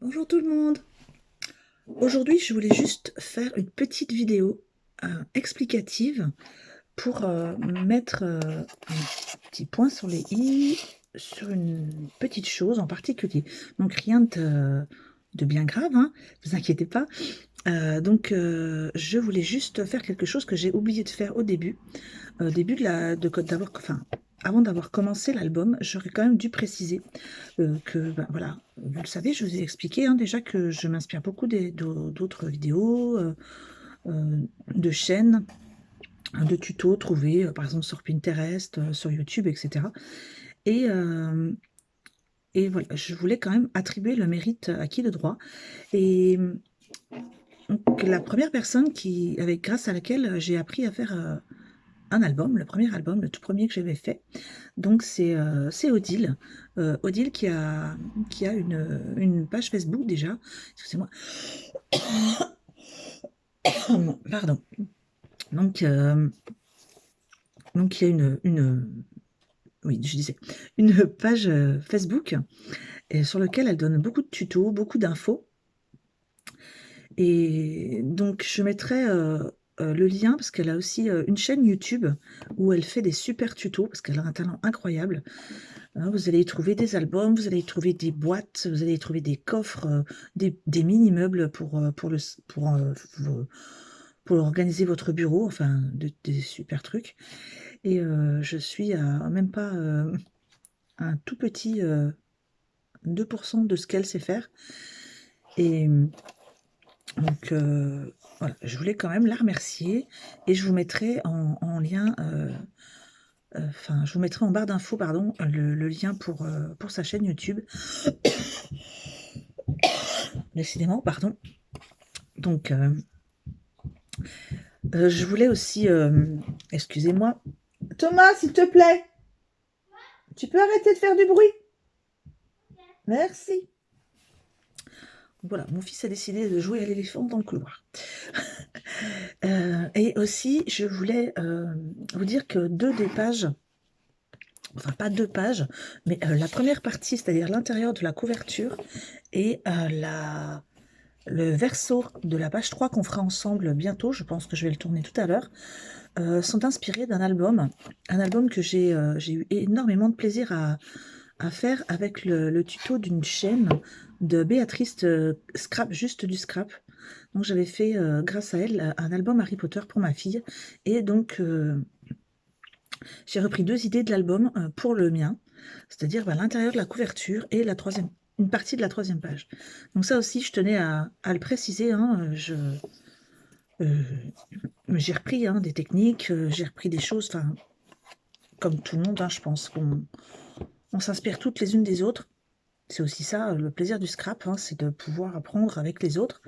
Bonjour tout le monde. Aujourd'hui, je voulais juste faire une petite vidéo explicative pour mettre un petit point sur les i sur une petite chose en particulier. Donc rien de bien grave, hein, vous inquiétez pas. Je voulais juste faire quelque chose que j'ai oublié de faire au début enfin, avant d'avoir commencé l'album, j'aurais quand même dû préciser ben, voilà, vous le savez, je vous ai expliqué hein, déjà que je m'inspire beaucoup d'autres vidéos, de chaînes, de tutos trouvés par exemple sur Pinterest, sur YouTube, etc. Et, euh, et voilà, je voulais quand même attribuer le mérite à qui de droit. Et donc, la première personne grâce à laquelle j'ai appris à faire un album, le premier album, le tout premier que j'avais fait. Donc c'est Odile, Odile qui a une page Facebook déjà. Excusez-moi. Pardon. Donc, euh, donc il y a oui, je disais, une page Facebook sur laquelle elle donne beaucoup de tutos, beaucoup d'infos. Et donc je mettrai le lien parce qu'elle a aussi une chaîne YouTube où elle fait des super tutos parce qu'elle a un talent incroyable. Hein, vous allez y trouver des albums, vous allez y trouver des boîtes, vous allez y trouver des coffres, des mini-meubles pour organiser votre bureau, enfin des super trucs. Et je suis à même pas un tout petit 2% de ce qu'elle sait faire. Et voilà, je voulais quand même la remercier et je vous mettrai en lien, enfin, je vous mettrai en barre d'infos, pardon, le lien pour sa chaîne YouTube. Décidément, pardon. Donc, je voulais aussi, excusez-moi. Thomas, s'il te plaît, tu peux arrêter de faire du bruit? Merci. Voilà, mon fils a décidé de jouer à l'éléphant dans le couloir. Et aussi, je voulais vous dire que deux des pages, enfin pas deux pages, mais la première partie, c'est-à-dire l'intérieur de la couverture et le verso de la page 3 qu'on fera ensemble bientôt, je pense que je vais le tourner tout à l'heure, sont inspirés d'un album, un album que j'ai eu énormément de plaisir à faire avec le tuto d'une chaîne de Béatrice Scrap, juste du scrap. Donc j'avais fait, grâce à elle, un album Harry Potter pour ma fille. Et donc j'ai repris deux idées de l'album pour le mien, c'est-à-dire bah, l'intérieur de la couverture et une partie de la troisième page. Donc ça aussi, je tenais à le préciser. Hein, euh, j'ai repris hein, des techniques, j'ai repris des choses, enfin, comme tout le monde, hein, je pense on s'inspire toutes les unes des autres. C'est aussi ça, le plaisir du scrap, hein, c'est de pouvoir apprendre avec les autres.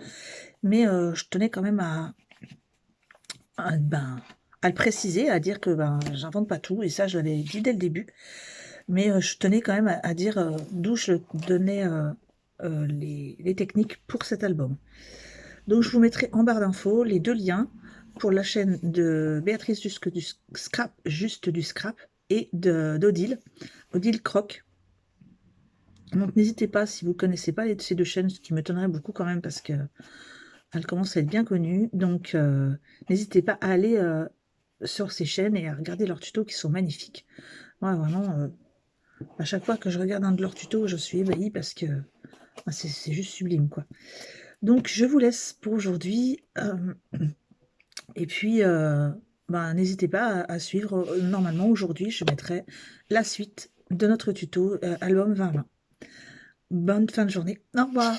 Mais je tenais quand même ben, à le préciser, à dire que ben, j'invente pas tout, et ça je l'avais dit dès le début. Mais je tenais quand même à dire d'où je donnais les techniques pour cet album. Donc je vous mettrai en barre d'infos les deux liens pour la chaîne de Béatrice du Scrap, juste du Scrap, et d'Odile, Odile Croc. Donc n'hésitez pas, si vous ne connaissez pas ces deux chaînes, ce qui m'étonnerait beaucoup quand même parce qu'elles commencent à être bien connues. Donc n'hésitez pas à aller sur ces chaînes et à regarder leurs tutos qui sont magnifiques. Moi vraiment, à chaque fois que je regarde un de leurs tutos, je suis ébahie parce que c'est juste sublime quoi. Donc je vous laisse pour aujourd'hui. Et puis ben, n'hésitez pas à suivre. Normalement aujourd'hui je mettrai la suite de notre tuto album 2020. Bonne fin de journée. Au revoir.